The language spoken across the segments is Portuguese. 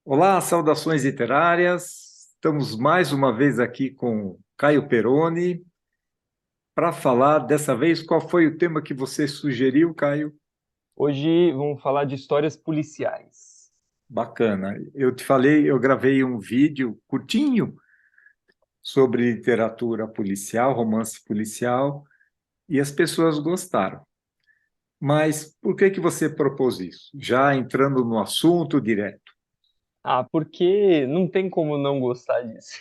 Olá, saudações literárias. Estamos mais uma vez aqui com Caio Peroni para falar dessa vez qual foi o tema que você sugeriu, Caio? Hoje vamos falar de histórias policiais. Bacana. Eu te falei, eu gravei um vídeo curtinho sobre literatura policial, romance policial, e as pessoas gostaram. Mas por que que você propôs isso? Já entrando no assunto direto. Porque não tem como não gostar disso.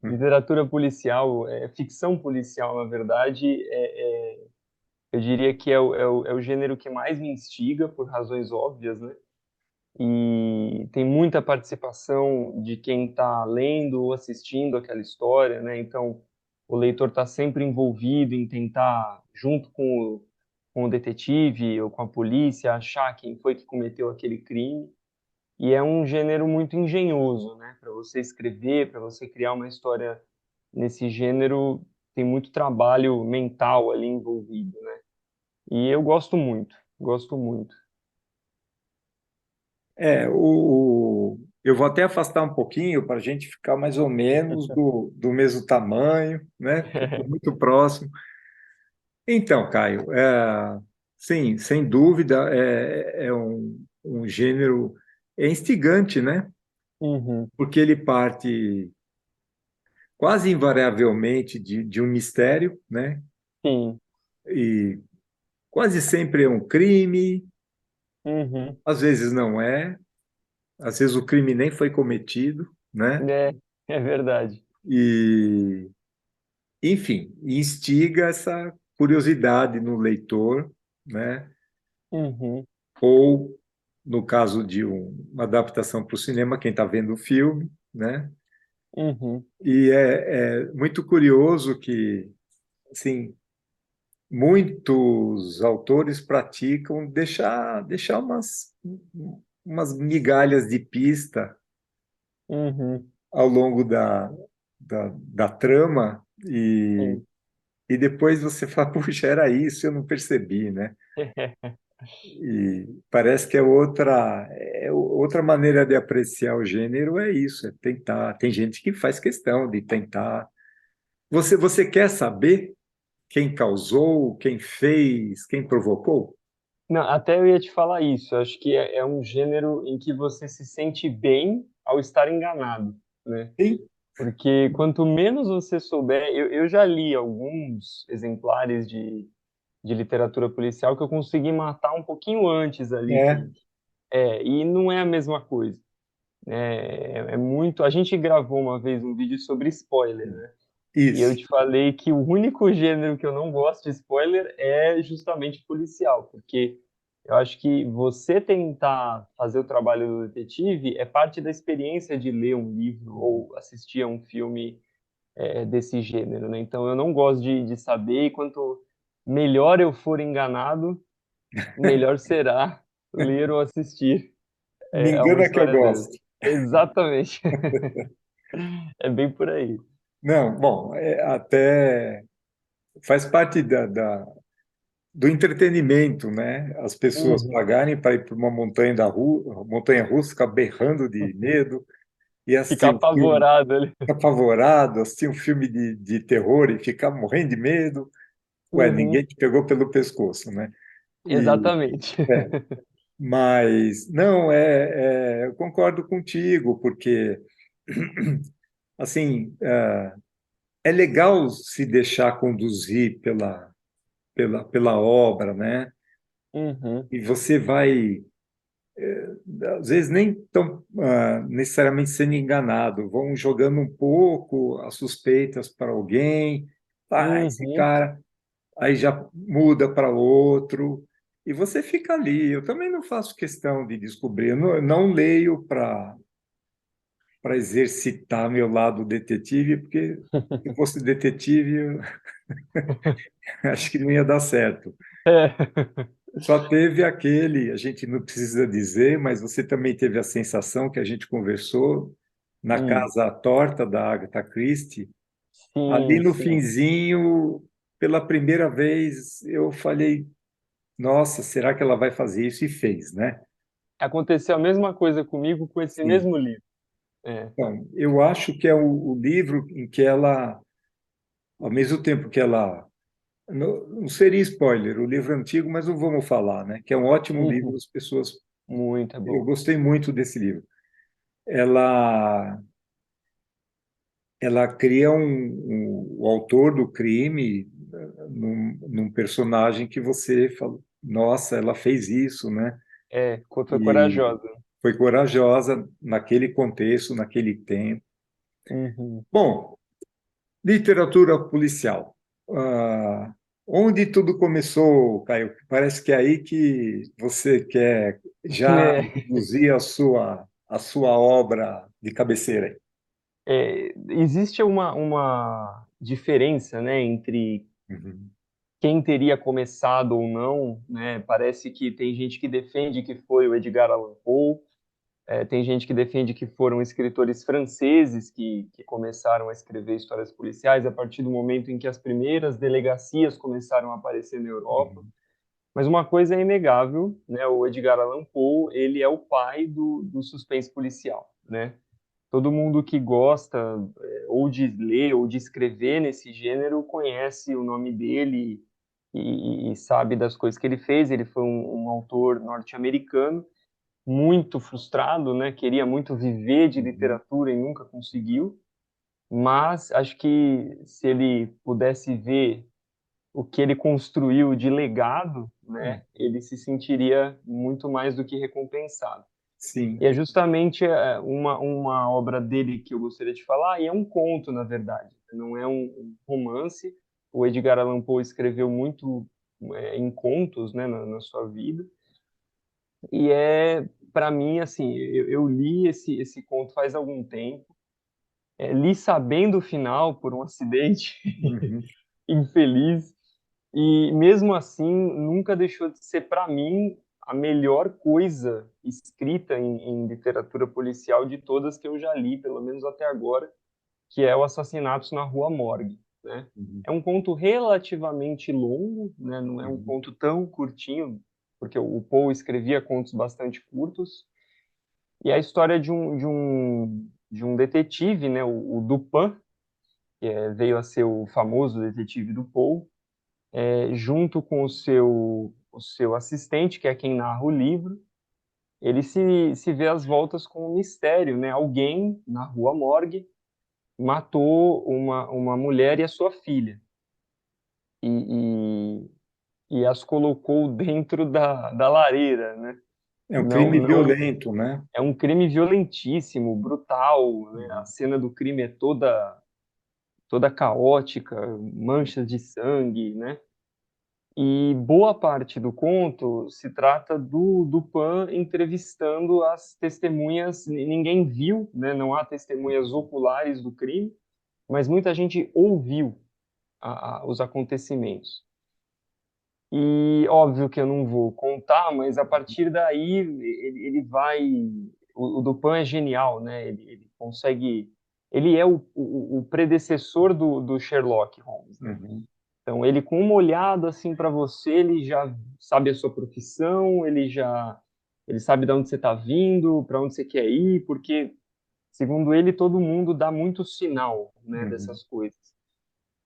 Literatura policial, ficção policial, na verdade, eu diria que é o gênero que mais me instiga, por razões óbvias, né? E tem muita participação de quem está lendo ou assistindo aquela história, né? Então, o leitor está sempre envolvido em tentar, junto com o detetive ou com a polícia, achar quem foi que cometeu aquele crime. E é um gênero muito engenhoso, né? Para você escrever, para você criar uma história nesse gênero, tem muito trabalho mental ali envolvido, né? E eu gosto muito, gosto muito. Eu vou até afastar um pouquinho para a gente ficar mais ou menos do mesmo tamanho, né? Porque é muito próximo. Então, Caio, sim, sem dúvida, é um gênero instigante, né? Uhum, Porque ele parte quase invariavelmente de um mistério, né? sim, E quase sempre é um crime, uhum, às vezes não é, às vezes o crime nem foi cometido, né? é verdade. E enfim, instiga essa curiosidade no leitor, né? Uhum, Ou, no caso de uma adaptação para o cinema, quem está vendo o filme, né? uhum, E é muito curioso que, assim, muitos autores praticam deixar umas migalhas de pista uhum, ao longo da trama sim. e depois você fala, puxa, era isso, eu não percebi, né? E parece que outra maneira de apreciar o gênero é isso, é tentar. Tem gente que faz questão de tentar. Você quer saber quem causou, quem fez, quem provocou? Não, até eu ia te falar isso. Eu acho que é um gênero em que você se sente bem ao estar enganado, né? Sim, Porque quanto menos você souber, eu já li alguns exemplares de literatura policial que eu consegui matar um pouquinho antes ali, é e não é a mesma coisa. É muito. A gente gravou uma vez um vídeo sobre spoiler, né? E eu isso. te falei que o único gênero que eu não gosto de spoiler é justamente policial, porque eu acho que você tentar fazer o trabalho do detetive é parte da experiência de ler um livro ou assistir a um filme desse gênero, né? Então eu não gosto de saber, e quanto melhor eu for enganado, melhor será ler ou assistir Me a uma engana que eu história dessa. gosto. Exatamente. É bem por aí. Não, bom, até faz parte do entretenimento, né? As pessoas Uhum. pagarem para ir para uma montanha russa, ficar berrando de medo e assistir Ficar um filme apavorado ali. apavorado, assistir um filme de terror e ficar morrendo de medo. Ué, ninguém Uhum. te pegou pelo pescoço, né? E, Exatamente. é, mas, não, eu concordo contigo, porque, assim, é legal se deixar conduzir pela obra, né? Uhum. E você vai, às vezes, nem tão necessariamente sendo enganado, vão jogando um pouco as suspeitas para alguém, esse Uhum. cara, aí já muda para outro, e você fica ali. Eu também não faço questão de descobrir, eu não leio para exercitar meu lado detetive, porque se eu fosse detetive, eu acho que não ia dar certo. É. Só teve aquele, a gente não precisa dizer, mas você também teve a sensação que a gente conversou na Hum. Casa Torta da Agatha Christie. Ali Sim, no sim. finzinho, pela primeira vez, eu falei, nossa, será que ela vai fazer isso? E fez, né? Aconteceu a mesma coisa comigo com esse Sim. mesmo livro. É. Então, eu acho que é o livro em que ela, ao mesmo tempo que ela, não seria spoiler, o livro é antigo, mas não vamos falar, né? Que é um ótimo livro, Uhum. as pessoas, Muito é eu bom. gostei muito desse livro. Ela, ela cria o autor do crime num personagem que você fala, nossa, ela fez isso, né? É, foi E corajosa. foi corajosa naquele contexto, naquele tempo. Uhum. Bom, literatura policial. Onde tudo começou, Caio? Parece que é aí que você quer já É, introduzir a sua obra de cabeceira. existe uma diferença, né, entre Uhum, quem teria começado ou não, né? Parece que tem gente que defende que foi o Edgar Allan Poe, tem gente que defende que foram escritores franceses que começaram a escrever histórias policiais a partir do momento em que as primeiras delegacias começaram a aparecer na Europa. uhum, Mas uma coisa é inegável, né? O Edgar Allan Poe, ele é o pai do suspense policial, né? Todo mundo que gosta ou de ler ou de escrever nesse gênero conhece o nome dele e sabe das coisas que ele fez. Ele foi um autor norte-americano muito frustrado, né? Queria muito viver de uhum, literatura e nunca conseguiu. Mas acho que se ele pudesse ver o que ele construiu de legado, uhum. né, ele se sentiria muito mais do que recompensado. E Sim. é justamente uma obra dele que eu gostaria de falar, e é um conto, na verdade, não é um romance. O Edgar Allan Poe escreveu muito em contos, né, na sua vida, e para mim, assim, eu li esse conto faz algum tempo, li sabendo o final por um acidente Uhum, infeliz, e mesmo assim, nunca deixou de ser, para mim, a melhor coisa escrita em literatura policial de todas que eu já li, pelo menos até agora, que é o Assassinatos na Rua Morgue, né? uhum, É um conto relativamente longo, né? Não é um uhum, conto tão curtinho, porque o Poe escrevia contos bastante curtos, e é a história de um detetive, né? O Dupin, que veio a ser o famoso detetive do Poe, junto com o seu assistente, que é quem narra o livro, ele se vê às voltas com um mistério, né? Alguém na Rua Morgue matou uma mulher e a sua filha e, e as colocou dentro da lareira, né? é um Não, crime não violento, né? é um crime violentíssimo, brutal, né? A Uhum, cena do crime é toda caótica, manchas de sangue, né? E boa parte do conto se trata do Pan entrevistando as testemunhas. Ninguém viu, né? Não há testemunhas oculares do crime, mas muita gente ouviu os acontecimentos. E óbvio que eu não vou contar, mas a partir daí ele vai. O Dupin é genial, né? Ele consegue. Ele é o predecessor do Sherlock Holmes, né? uhum, Então, ele com uma olhada assim para você, ele já sabe a sua profissão, ele sabe de onde você está vindo, para onde você quer ir, porque segundo ele todo mundo dá muito sinal, né, uhum, dessas coisas.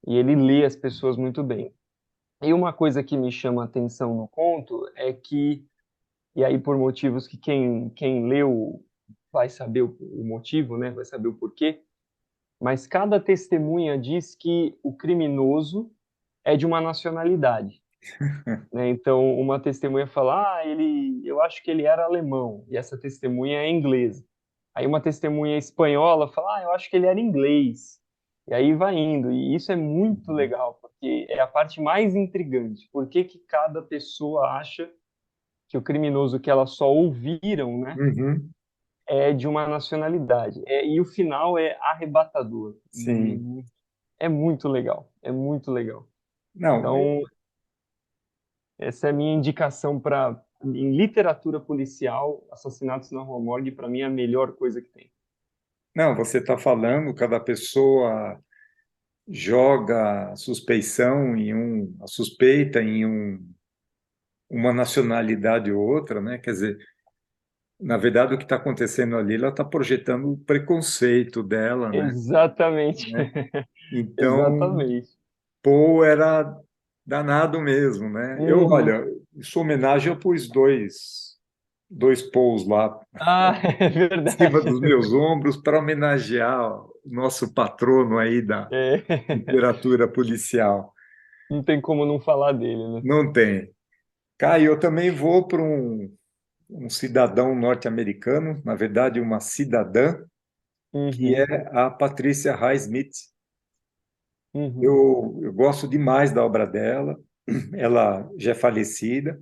E ele lê as pessoas muito bem. E uma coisa que me chama a atenção no conto é que, e aí por motivos que quem leu vai saber o motivo, né, vai saber o porquê, mas cada testemunha diz que o criminoso é de uma nacionalidade. Né? Então, uma testemunha fala, eu acho que ele era alemão, e essa testemunha é inglesa. Aí uma testemunha espanhola fala, eu acho que ele era inglês. E aí vai indo, e isso é muito uhum, legal, porque é a parte mais intrigante. Por que que cada pessoa acha que o criminoso que elas só ouviram, né, uhum. é de uma nacionalidade? E o final é arrebatador. Sim. É muito legal, é muito legal. Não, Então, essa é a minha indicação para em literatura policial, Assassinatos na Rua Morgue, para mim é a melhor coisa que tem. não, você está falando, cada pessoa joga a suspeição a suspeita uma nacionalidade ou outra, né? Quer dizer, Na verdade, o que está acontecendo ali, ela está projetando o preconceito dela, Exatamente. né? Então, Exatamente. Poe era danado mesmo, né? Eu, Uhum. olha, em sua homenagem, eu pus dois Poes lá Ah, é em cima verdade. dos meus ombros para homenagear o nosso patrono aí da É. literatura policial. Não tem como não falar dele, né? Não tem. Caio, eu também vou para um cidadão norte-americano, na verdade, uma cidadã, que Uhum. é a Patrícia Highsmith. Uhum. Eu gosto demais da obra dela, ela já é falecida,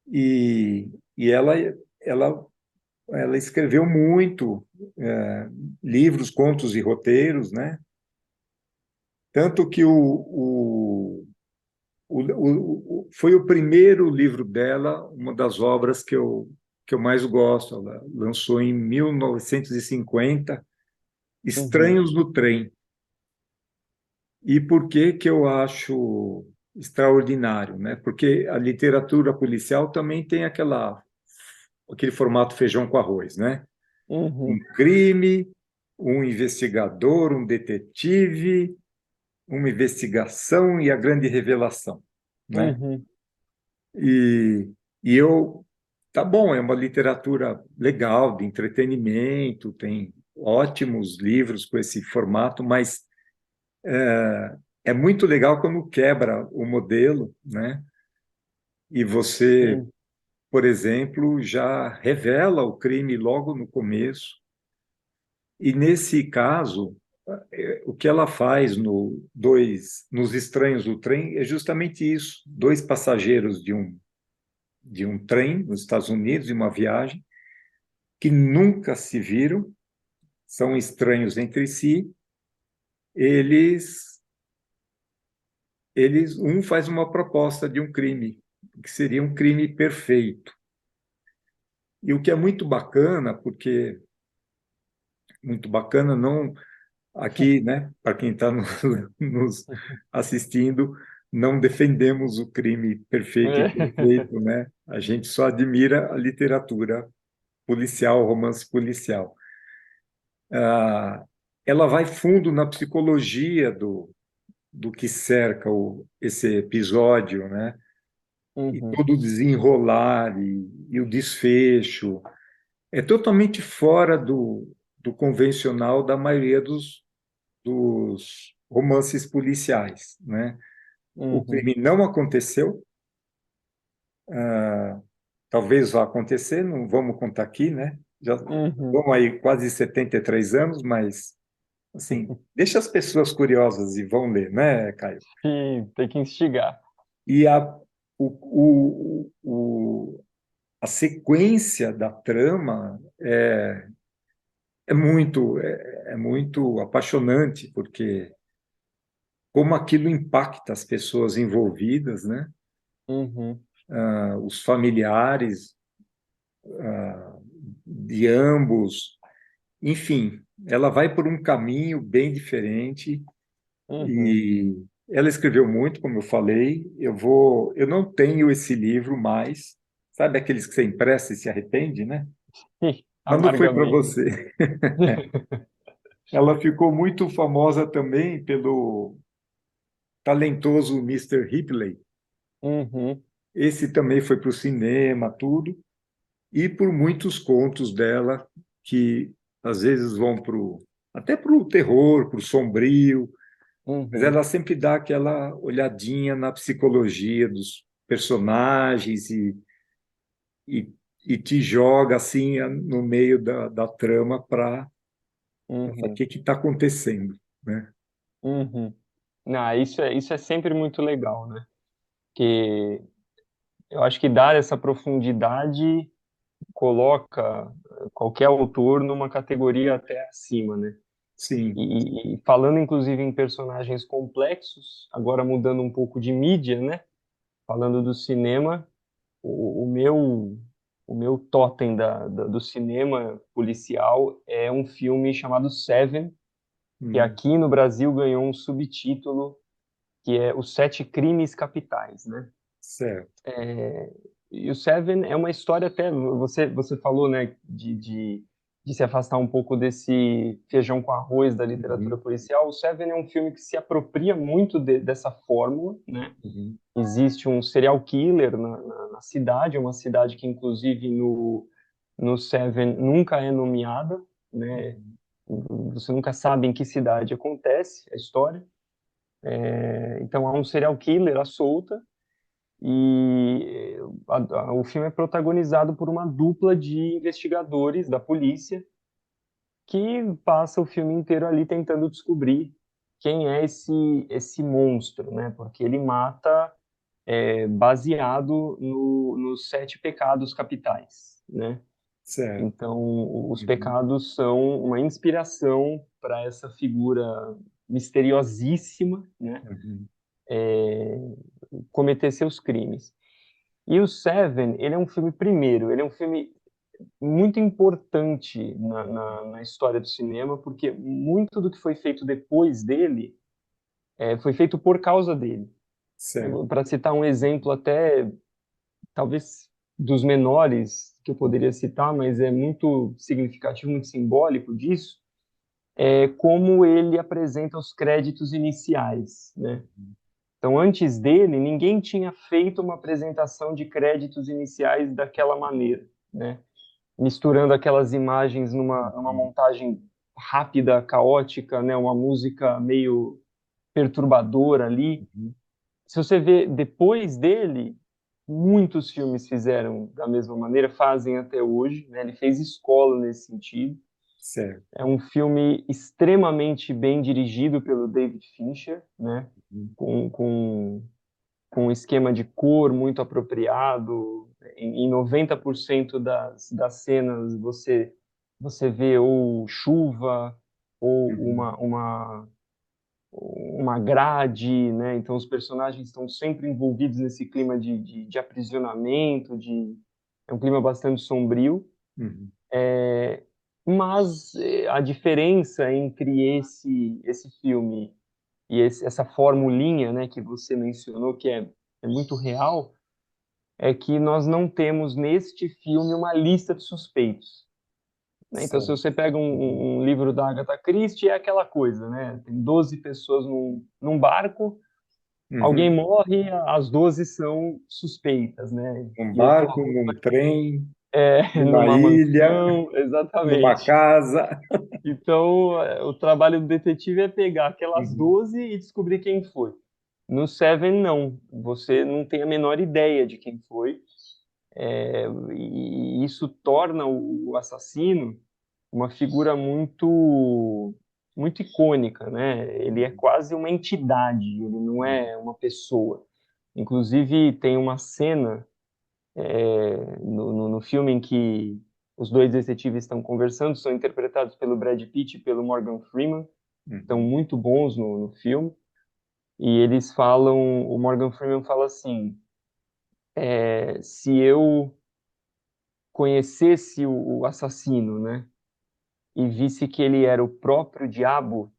e ela, ela escreveu muito livros, contos e roteiros, né? Tanto que foi o primeiro livro dela, uma das obras que eu mais gosto. Ela lançou em 1950, Uhum. Estranhos no Trem. E por que que eu acho extraordinário, né? Porque a literatura policial também tem aquele formato feijão com arroz, né? Um Uhum. crime, um investigador, um detetive, uma investigação e a grande revelação, né? Uhum. E, e eu, tá bom, é uma literatura legal, de entretenimento, tem ótimos livros com esse formato, mas é muito legal quando quebra o modelo, né? E você, Sim. por exemplo, já revela o crime logo no começo. E nesse caso, o que ela faz nos Estranhos do Trem é justamente isso: dois passageiros de um trem nos Estados Unidos, de uma viagem, que nunca se viram, são estranhos entre si. Eles, um faz uma proposta de um crime, que seria um crime perfeito. E o que é muito bacana, porque muito bacana, não aqui, né, para quem está nos assistindo, não defendemos o crime perfeito e perfeito, né? A gente só admira a literatura policial, romance policial. Ah, ela vai fundo na psicologia do que cerca esse episódio, né? E Uhum. todo o desenrolar e o desfecho. É totalmente fora do convencional da maioria dos romances policiais, né? O Uhum. crime não aconteceu, talvez vá acontecer, não vamos contar aqui, né? Já Uhum. vão aí quase 73 anos, mas, assim, deixa as pessoas curiosas e vão ler, né, Caio? Sim, tem que instigar. E a sequência da trama é muito apaixonante, porque como aquilo impacta as pessoas envolvidas, né? Uhum. Os familiares de ambos, enfim, ela vai por um caminho bem diferente Uhum. e ela escreveu muito, como eu falei. Eu não tenho esse livro mais, sabe aqueles que você empresta e se arrepende, né? Mas não foi para Amargamente. você. Ela ficou muito famosa também pelo talentoso Mister Ripley. Uhum. Esse também foi para o cinema, tudo, e por muitos contos dela que às vezes vão até para o terror, para o sombrio, mas Uhum. ela sempre dá aquela olhadinha na psicologia dos personagens e, e te joga assim no meio da trama para o Uhum. que está acontecendo, né? Uhum. Não, isso é sempre muito legal, né? Que eu acho que dar essa profundidade coloca qualquer autor numa categoria até acima, né? Sim, E falando inclusive em personagens complexos, agora mudando um pouco de mídia, né? Falando do cinema, o meu totem do cinema policial é um filme chamado Seven, que hum, aqui no Brasil ganhou um subtítulo que é Os Sete Crimes Capitais, né? certo. e o Seven é uma história até, você falou, né, de se afastar um pouco desse feijão com arroz da literatura Uhum, policial. O Seven é um filme que se apropria muito dessa fórmula, né? uhum, Existe um serial killer na cidade, uma cidade que, inclusive, no Seven nunca é nomeada, né? uhum. Você nunca sabe em que cidade acontece a história. Então, há um serial killer à solta e o filme é protagonizado por uma dupla de investigadores da polícia que passa o filme inteiro ali tentando descobrir quem é esse monstro, né? Porque ele mata baseado nos sete pecados capitais, né? Certo. Então, os Uhum, pecados são uma inspiração para essa figura misteriosíssima, né? uhum. Cometer seus crimes. E o Seven, ele é um filme, primeiro, ele é um filme muito importante na história do cinema, porque muito do que foi feito depois dele foi feito por causa dele. Certo. Para citar um exemplo até, talvez, dos menores que eu poderia citar, mas é muito significativo, muito simbólico disso, é como ele apresenta os créditos iniciais, né? Então, antes dele, ninguém tinha feito uma apresentação de créditos iniciais daquela maneira, né? Misturando aquelas imagens numa Uhum, montagem rápida, caótica, né? Uma música meio perturbadora ali. uhum. Se você vê depois dele, muitos filmes fizeram da mesma maneira, fazem até hoje, né? Ele fez escola nesse sentido. Certo. É um filme extremamente bem dirigido pelo David Fincher, né? Uhum, Com um esquema de cor muito apropriado. Em 90% das cenas você vê ou chuva ou uhum, uma grade, né? Então os personagens estão sempre envolvidos nesse clima de aprisionamento, é um clima bastante sombrio. uhum. Mas a diferença entre esse filme e essa formulinha, né, que você mencionou, que é muito real, é que nós não temos neste filme uma lista de suspeitos, né? Então, se Certo. você pega Uhum, um livro da Agatha Christie, é aquela coisa, né? Tem 12 pessoas num barco, alguém uhum. morre, as 12 são suspeitas, né? Um De barco, acordo num trem, numa numa ilha, mansão, numa exatamente. casa. Então, o trabalho do detetive é pegar aquelas Uhum, 12 e descobrir quem foi. No Seven, não. Você não tem a menor ideia de quem foi. E isso torna o assassino uma figura muito icônica, né? Ele é uhum, quase uma entidade, ele não é uma pessoa. Inclusive, tem uma cena no filme em que os dois detetives estão conversando, são interpretados pelo Brad Pitt e pelo Morgan Freeman, estão uhum. muito bons no filme, e eles falam, o Morgan Freeman fala assim, se eu conhecesse o assassino, né, e visse que ele era o próprio diabo,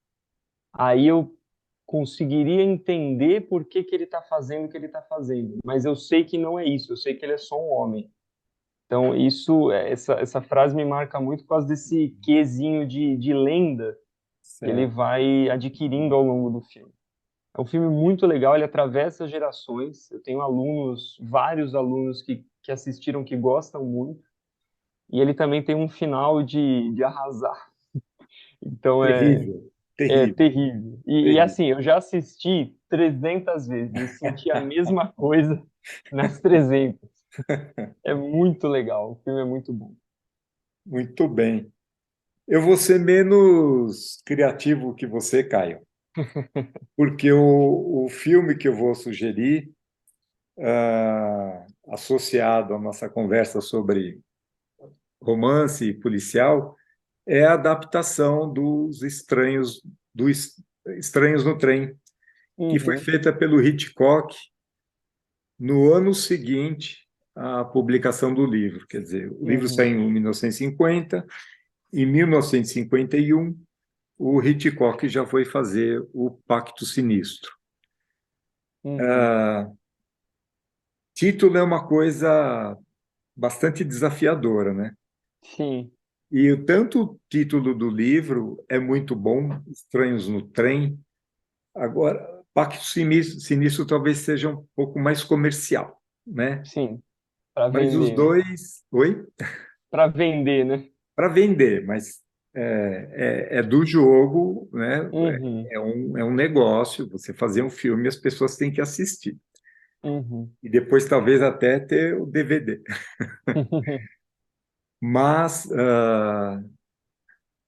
aí eu conseguiria entender por que que ele está fazendo o que ele está fazendo. Mas eu sei que não é isso, eu sei que ele é só um homem. Então, essa frase me marca muito por causa desse quesinho de lenda que ele Certo. vai adquirindo ao longo do filme. É um filme muito legal, ele atravessa gerações. Eu tenho alunos, vários alunos que assistiram, que gostam muito. E ele também tem um final de arrasar. Então Terrível, é terrível, terrível. E terrível. assim, eu já assisti 300 vezes e senti a mesma coisa nas 300. É muito legal, o filme é muito bom. Muito bem. Eu vou ser menos criativo que você, Caio, porque o filme que eu vou sugerir, associado à nossa conversa sobre romance e policial, é a adaptação dos Estranhos no Trem, que foi Uhum, feita pelo Hitchcock no ano seguinte à publicação do livro. Quer dizer, o livro uhum, saiu em 1950, em 1951, o Hitchcock já foi fazer o Pacto Sinistro. uhum. Título é uma coisa bastante desafiadora, né? Sim, Tanto o título do livro é muito bom, Estranhos no Trem. Agora, Pacto Sinistro talvez seja um pouco mais comercial, né? sim, para Mas os vender, né? dois, oi, Para vender, né? para vender, mas é do jogo, né? Uhum, É um negócio. Você fazer um filme, as pessoas têm que assistir uhum, e depois talvez até ter o DVD. Mas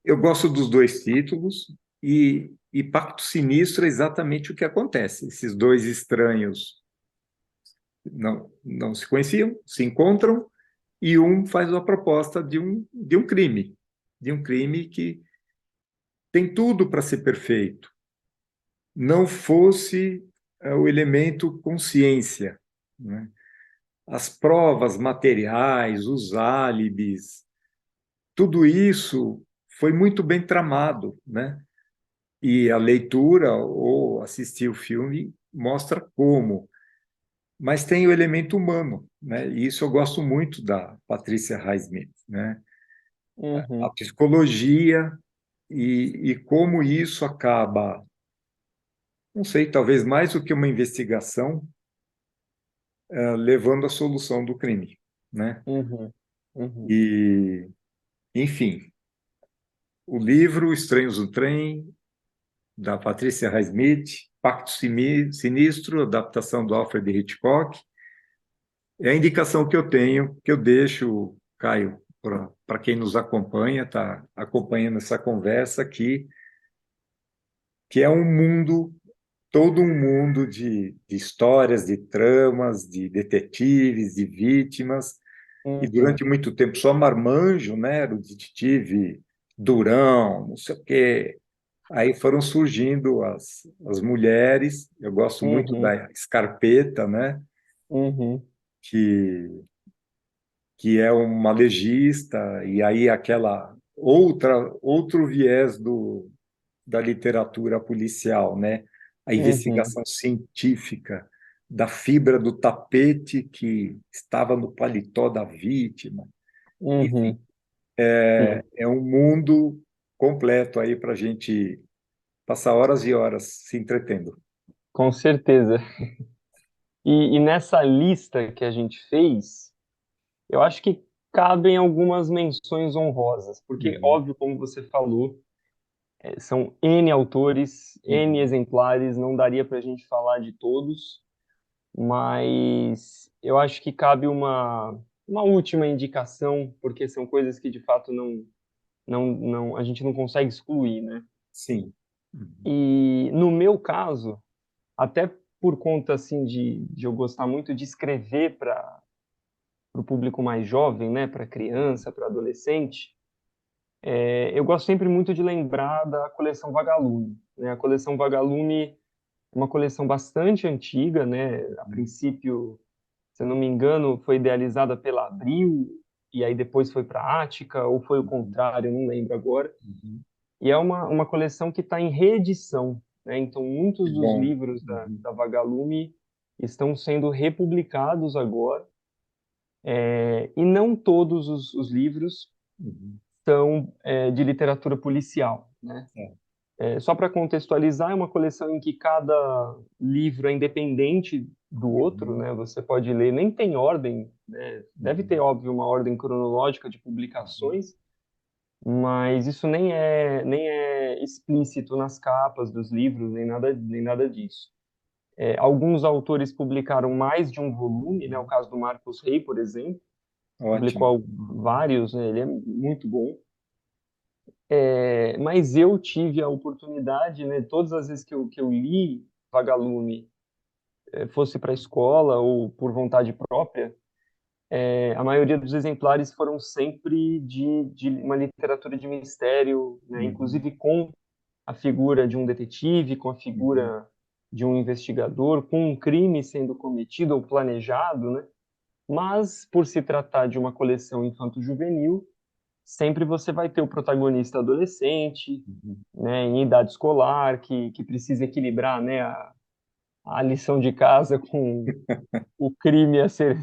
eu gosto dos dois títulos e Pacto Sinistro é exatamente o que acontece. Esses dois estranhos não se conheciam, se encontram e um faz a proposta de um crime que tem tudo para ser perfeito, não fosse o elemento consciência, né? As provas materiais, os álibis, tudo isso foi muito bem tramado, né? E a leitura ou assistir o filme mostra como. Mas tem o elemento humano, né? E isso eu gosto muito da Patrícia Highsmith, né? A uhum, psicologia e como isso acaba, não sei, talvez mais do que uma investigação, levando à solução do crime, né? uhum, uhum, E, enfim, o livro Estranhos no Trem, da Patrícia Highsmith, Pacto Sinistro, adaptação do Alfred Hitchcock, é a indicação que eu tenho, que eu deixo, Caio, para quem nos acompanha, está acompanhando essa conversa aqui, que é um mundo, todo um mundo de histórias, de tramas, de detetives, de vítimas, e uhum, durante muito tempo só marmanjo, né? Era o detetive Durão, não sei o quê. Aí foram surgindo as mulheres, eu gosto muito uhum, da Scarpetta, né? uhum, Que que é uma legista, e aí aquela outro viés da literatura policial, né? A uhum, investigação científica da fibra do tapete que estava no paletó da vítima. Enfim, uhum, sim, é um mundo completo aí para a gente passar horas e horas se entretendo. com certeza. E nessa lista que a gente fez, eu acho que cabem algumas menções honrosas, porque, Uhum, óbvio, como você falou, são N autores, N uhum, exemplares, não daria para a gente falar de todos, mas eu acho que cabe uma última indicação, porque são coisas que de fato a gente não consegue excluir, né? sim. Uhum, E no meu caso, até por conta assim de eu gostar muito de escrever para o público mais jovem, né, para criança, para adolescente, eu gosto sempre muito de lembrar da coleção Vagalume, né? A coleção Vagalume é uma coleção bastante antiga, né? A uhum, princípio, se eu não me engano, foi idealizada pela Abril e aí depois foi para a Ática, ou foi o uhum, contrário, eu não lembro agora. uhum. E é uma coleção que está em reedição, né? Então, Que muitos dos bom. livros Uhum, da Vagalume estão sendo republicados agora, e não todos os livros uhum. são de literatura policial, né? É. Só para contextualizar, é uma coleção em que cada livro é independente do outro, Uhum, né? Você pode ler, nem tem ordem, né? Deve ter, uhum, óbvio, uma ordem cronológica de uhum. publicações, mas isso nem é explícito nas capas dos livros, nem nada disso. Alguns autores publicaram mais de um volume, né? O caso do Marcos Rey, por exemplo, Ótimo. publicou vários, né? Ele é muito bom. Mas eu tive a oportunidade, né? Todas as vezes que eu li Vagalume, fosse para a escola ou por vontade própria, a maioria dos exemplares foram sempre de uma literatura de mistério, né? Uhum, Inclusive com a figura de um detetive, com a uhum, figura de um investigador, com um crime sendo cometido ou planejado, né? Mas, por se tratar de uma coleção infanto-juvenil, sempre você vai ter o protagonista adolescente, uhum, né, em idade escolar, que precisa equilibrar, né, a lição de casa com o crime a ser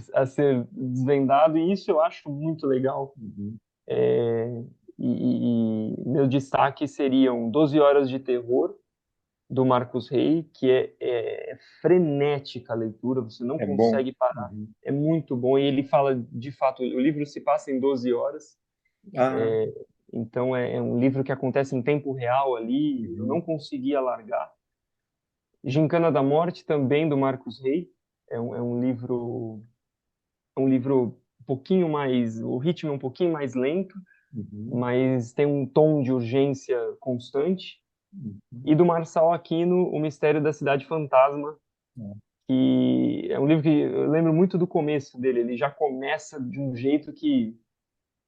desvendado, e isso eu acho muito legal. Uhum. É, e meu destaque seriam 12 Horas de Terror, do Marcos Rey, que é frenética a leitura, você não É bom. consegue parar. Uhum. É muito bom, e ele fala, de fato, o livro se passa em 12 horas, Ah, então é um livro que acontece em tempo real ali, eu não uhum. conseguia largar. Gincana da Morte, também do Marcos Rey, é um livro um pouquinho mais, o ritmo é um pouquinho mais lento, Uhum. mas tem um tom de urgência constante. Uhum. E do Marçal Aquino, O Mistério da Cidade Fantasma, que é um livro que eu lembro muito do começo dele. Ele já começa de um jeito que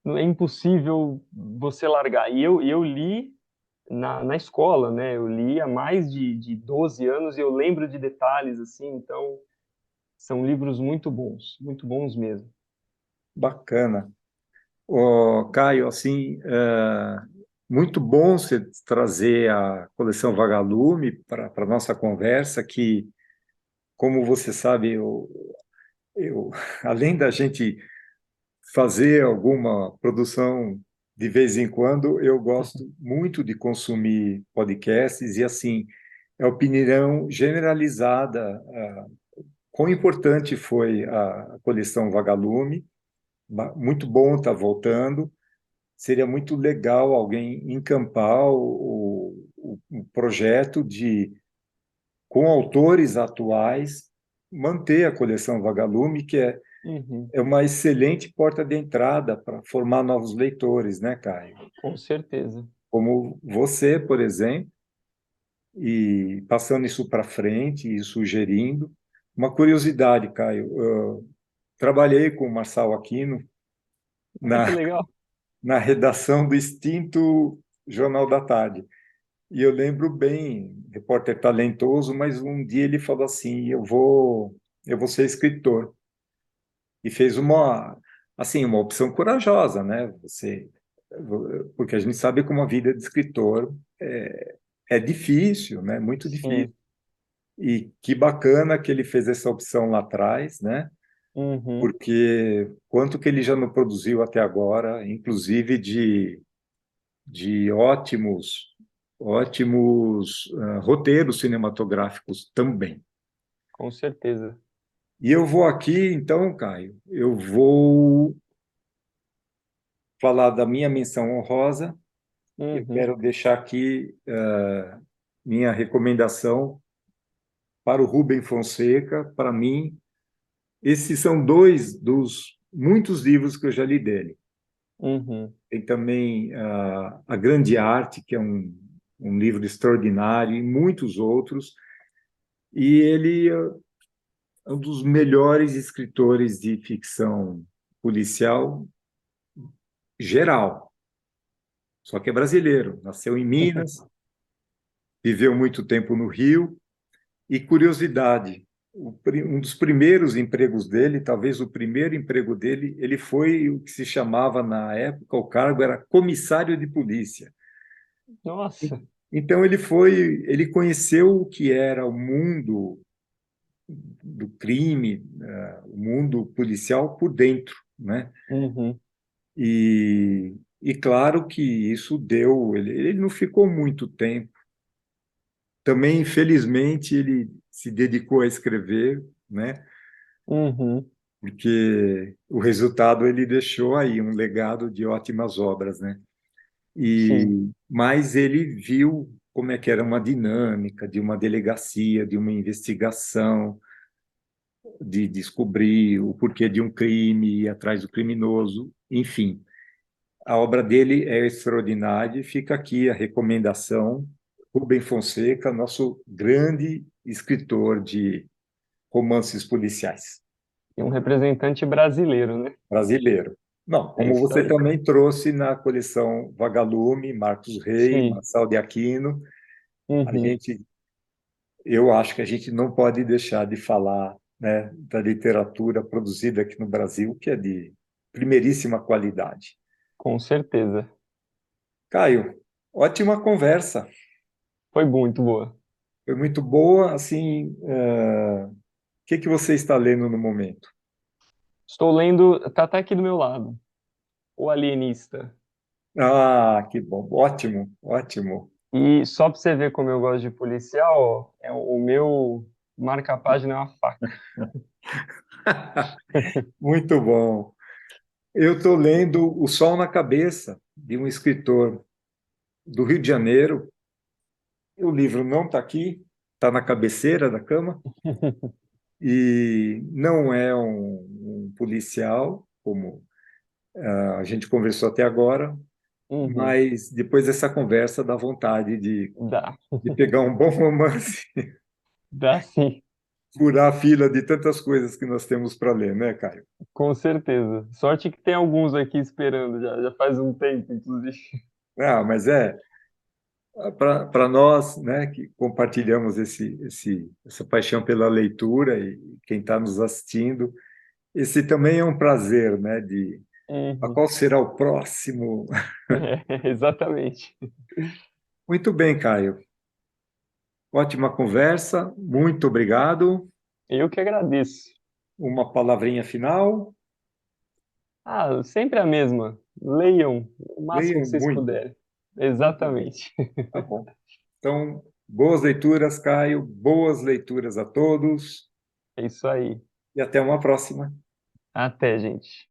é impossível você largar. E eu li na escola, né? Eu li há mais de 12 anos e eu lembro de detalhes, assim. Então, são livros muito bons mesmo. Bacana. Ô, Caio, assim, muito bom você trazer a coleção Vagalume para a nossa conversa, que, como você sabe, eu, além da gente fazer alguma produção de vez em quando, eu gosto muito de consumir podcasts e, assim, é opinião generalizada. Quão importante foi a coleção Vagalume, muito bom estar voltando. Seria muito legal alguém encampar o projeto de, com autores atuais, manter a coleção Vagalume, que Uhum, é uma excelente porta de entrada para formar novos leitores, né, Caio? com certeza. Como você, por exemplo, e passando isso para frente e sugerindo. Uma curiosidade, Caio, eu trabalhei com o Marçal Aquino Ah, que na, legal. na redação do extinto Jornal da Tarde. E eu lembro bem, repórter talentoso, mas um dia ele falou assim: eu vou ser escritor. E fez assim, uma opção corajosa, né? Porque a gente sabe como a vida de escritor é difícil, né? Muito difícil. Sim. E que bacana que ele fez essa opção lá atrás, né? Uhum, Porque quanto que ele já não produziu até agora, inclusive de ótimos roteiros cinematográficos também. com certeza. E eu vou aqui, então, Caio, eu vou falar da minha menção honrosa. Eu Uhum, quero deixar aqui minha recomendação para o Rubem Fonseca. Para mim, esses são dois dos muitos livros que eu já li dele. uhum. Tem também A Grande Arte, que é um livro extraordinário, e muitos outros. E ele é um dos melhores escritores de ficção policial geral. Só que é brasileiro, nasceu em Minas, viveu muito tempo no Rio. E curiosidade, um dos primeiros empregos dele, talvez o primeiro emprego dele, ele foi o que se chamava na época, o cargo era comissário de polícia. Nossa. Então ele conheceu o que era o mundo do crime, o mundo policial por dentro, né? Uhum, E claro que isso deu, ele não ficou muito tempo. Também, infelizmente, ele se dedicou a escrever, né? uhum. Porque o resultado ele deixou aí um legado de ótimas obras, né? Sim. Mas ele viu como é que era uma dinâmica de uma delegacia, de uma investigação, de descobrir o porquê de um crime, ir atrás do criminoso, enfim. A obra dele é extraordinária e fica aqui a recomendação. Rubem Fonseca, nosso grande escritor de romances policiais E um representante brasileiro, né? brasileiro. Não, É como isso você aí. também trouxe na coleção Vagalume, Marcos Rey, Sim. Marçal de Aquino, a Uhum. gente, eu acho que a gente não pode deixar de falar, né, da literatura produzida aqui no Brasil, que é de primeiríssima qualidade. Com certeza. Caio, ótima conversa. Foi muito boa. Foi muito boa. Assim, o que que você está lendo no momento? Estou lendo, tá até aqui do meu lado, O Alienista. Ah, que bom. Ótimo, ótimo. E só para você ver como eu gosto de policial, ó, o meu marca-página é uma faca. Muito bom. Eu estou lendo O Sol na Cabeça, de um escritor do Rio de Janeiro. O livro não está aqui, está na cabeceira da cama, e não é um policial, como a gente conversou até agora, Uhum, mas depois dessa conversa dá vontade dá, de pegar um bom romance, dá sim, furar a fila de tantas coisas que nós temos para ler, né, Caio? com certeza. Sorte que tem alguns aqui esperando, já faz um tempo, inclusive. Ah, mas para nós, né, que compartilhamos essa paixão pela leitura e quem está nos assistindo, esse também é um prazer, né, de a Uhum, qual será o próximo. exatamente. Muito bem, Caio. Ótima conversa, muito obrigado. Eu que agradeço. Uma palavrinha final. Ah, sempre a mesma. Leiam o máximo Leiam que vocês muito. puderem. Muito bem. Exatamente. Tá bom. Então, boas leituras, Caio. Boas leituras a todos É isso aí. e até uma próxima. Até, gente.